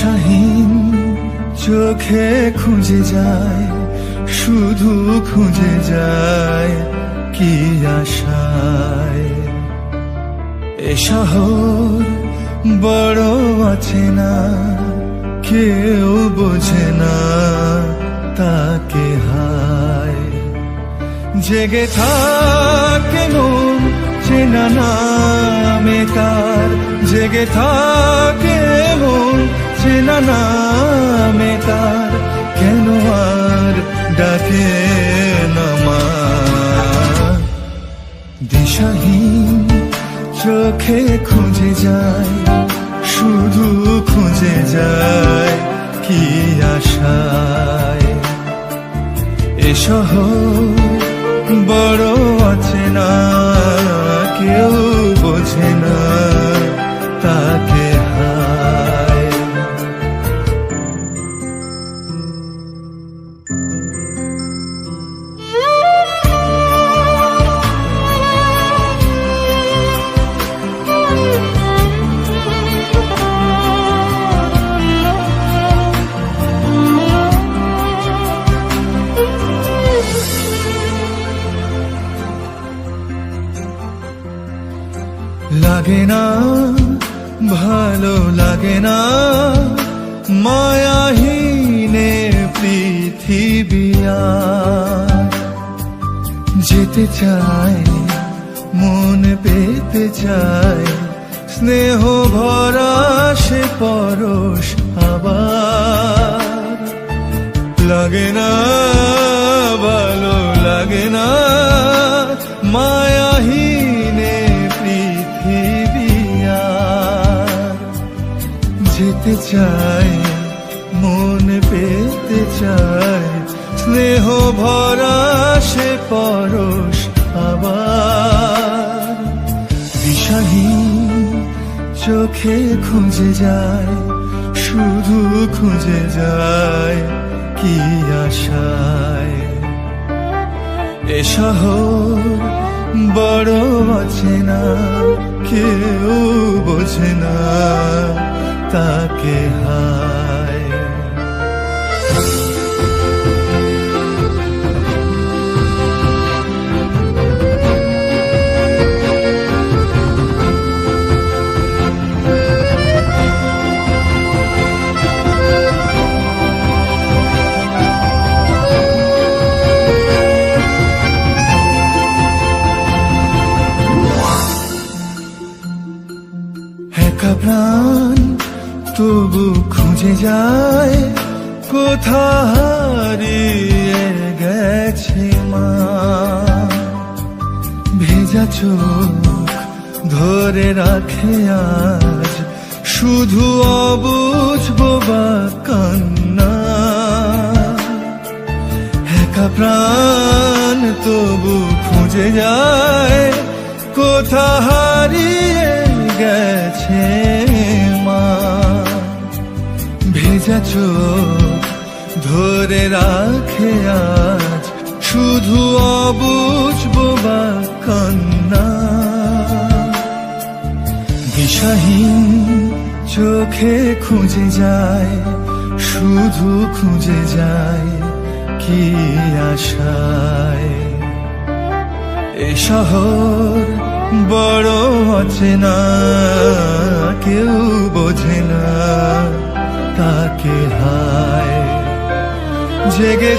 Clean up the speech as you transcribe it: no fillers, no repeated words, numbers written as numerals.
দিশাহীন চোখে খুঁজে যায়, শুধু খুঁজে যায় কি আশায়। এ শহর বড় আছে না, কেউ বোঝে না তাকে হায়। জেগে থাকে মন চেনা নামে তার, জেগে থাকে মন চেনা নামে তার, কেন আর ডাকে না মা। দিশাহীন চোখে খুঁজে যায়, শুধু খুঁজে যায় কি আশায়। এ শহর বড় আছে না, কেউ বোঝে না তাকে হায়। লাগে না ভালো লাগে না মায়াহীনে পৃথিবী আর। যেতে চায় মন পেতে চায়, স্নেহ ভরা সে পরশ আবার। লাগে না ভালো লাগে না মায়াহীনে পৃথিবী আর। যেতে চায় মন পেতে চায়, স্নেহ ভরা সে পরশ আবার। দিশাহীন চোখে খুঁজে যায়, শুধু খুঁজে যায় কি আশায়। এ শহর বড় আছে না, কেউ বোঝে না তাকে হায়। একা প্রাণ তবু খুঁজে যায়, কোথা হারিয়ে গেছে মা। ভেজা চোখ ধরে রাখে আজ, শুধু অবুঝ বোবা কান্না। একা প্রাণ তবু খুঁজে যায়, কোথা হারিয়ে গেছে মা। ভেজা চোখ ধরে রাখে আজ, শুধু অবুঝ বোবা কান্না। দিশাহীন চোখে খুঁজে যায়, শুধু খুঁজে যায় কি আশায়। এ শহর বড় আছে না, কেউ বোঝে না তাকে হায়। জেগে